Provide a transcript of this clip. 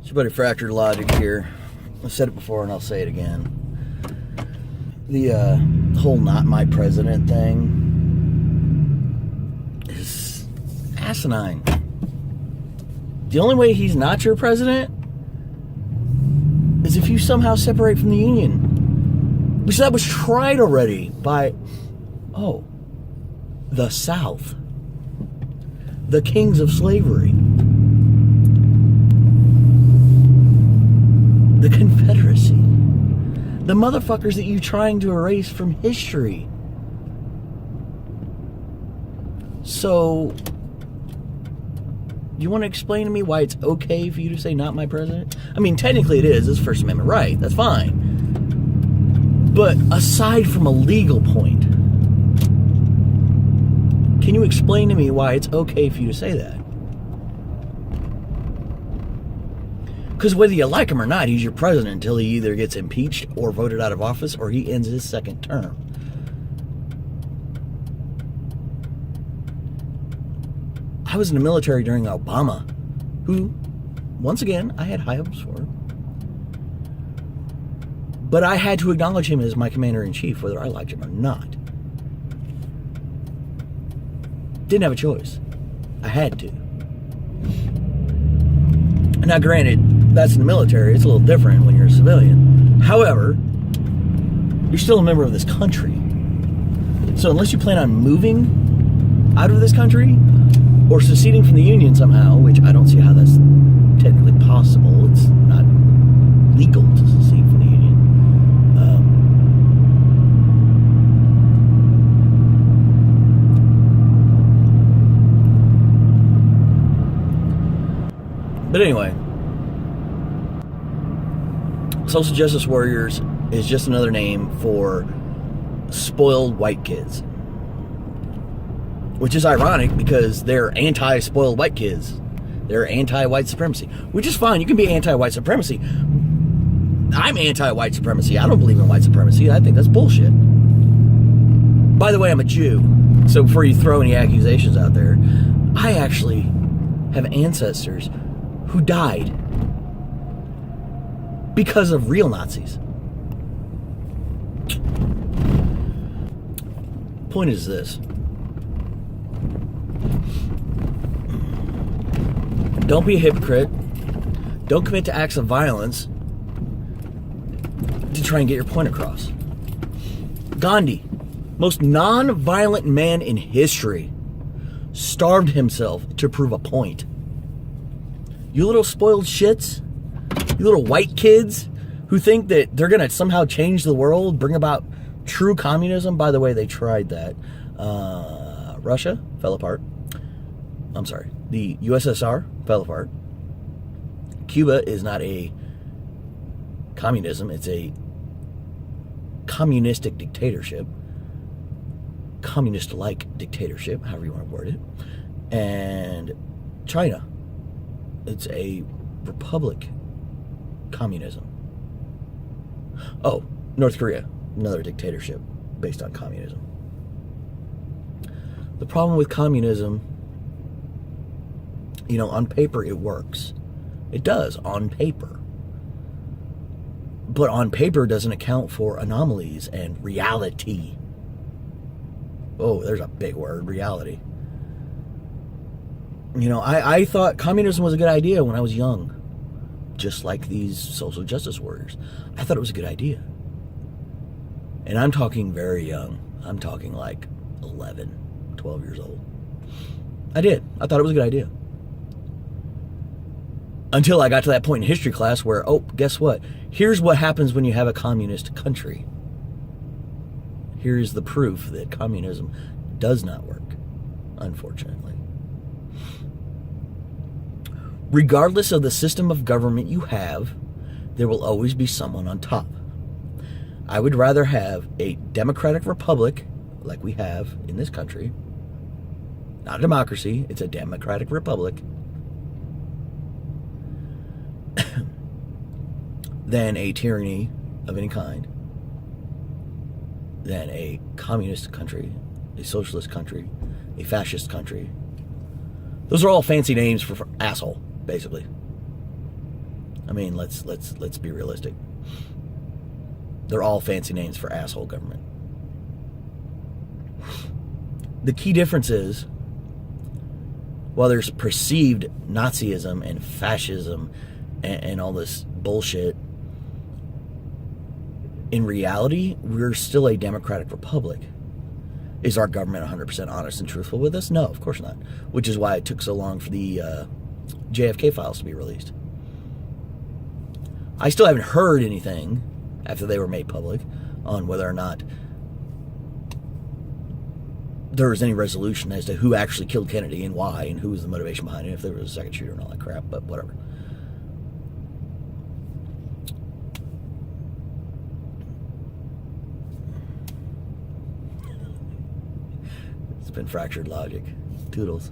It's your buddy Fractured Logic here. I've said it before and I'll say it again. The whole not my president thing is asinine. The only way he's not your president is if you somehow separate from the Union. Which that was tried already by, the South. The kings of slavery. The Confederacy. The motherfuckers that you're trying to erase from history. So, you want to explain to me why it's okay for you to say not my president? I mean, technically it is. It's First Amendment right. That's fine. But aside from a legal point, can you explain to me why it's okay for you to say that? Because whether you like him or not, he's your president until he either gets impeached or voted out of office or he ends his second term. I was in the military during Obama, who, once again, I had high hopes for. But I had to acknowledge him as my commander-in-chief, whether I liked him or not. Didn't have a choice. I had to. Now, granted, that's in the military. It's a little different when you're a civilian. However, you're still a member of this country. So unless you plan on moving out of this country or seceding from the Union somehow, which I don't see how that's technically possible. It's not legal to secede from the Union. But anyway, social justice warriors is just another name for spoiled white kids. Which is ironic because they're anti-spoiled white kids. They're anti-white supremacy. Which is fine. You can be anti-white supremacy. I'm anti-white supremacy. I don't believe in white supremacy. I think that's bullshit. By the way, I'm a Jew. So before you throw any accusations out there, I actually have ancestors who died because of real Nazis. Point is this. Don't be a hypocrite. Don't commit to acts of violence to try and get your point across. Gandhi, most non-violent man in history, starved himself to prove a point. You little spoiled shits, you little white kids who think that they're going to somehow change the world, bring about true communism. By the way, they tried that. Russia fell apart. I'm sorry. The USSR fell apart. Cuba is not a communism. It's a communistic dictatorship. Communist-like dictatorship, however you want to word it. And China. It's a republic communism. Oh, North Korea, another dictatorship based on communism. The problem with communism, on paper it works. It does, on paper. But on paper doesn't account for anomalies and reality. Oh, there's a big word, reality. I thought communism was a good idea when I was young. Just like these social justice warriors. I thought it was a good idea. And I'm talking very young. I'm talking like 11, 12 years old. I did. I thought it was a good idea. Until I got to that point in history class where, guess what? Here's what happens when you have a communist country. Here's the proof that communism does not work, unfortunately. Regardless of the system of government you have, there will always be someone on top. I would rather have a democratic republic, like we have in this country, not a democracy, it's a democratic republic, than a tyranny of any kind, than a communist country, a socialist country, a fascist country. Those are all fancy names for asshole, basically. I mean, let's be realistic. They're all fancy names for asshole government. The key difference is, while there's perceived Nazism and fascism and all this bullshit, in reality, we're still a democratic republic. Is our government 100% honest and truthful with us? No, of course not. Which is why it took so long for the JFK files to be released. I still haven't heard anything after they were made public on whether or not there was any resolution as to who actually killed Kennedy and why and who was the motivation behind it, if there was a second shooter and all that crap, but whatever. It's been fractured logic. Toodles.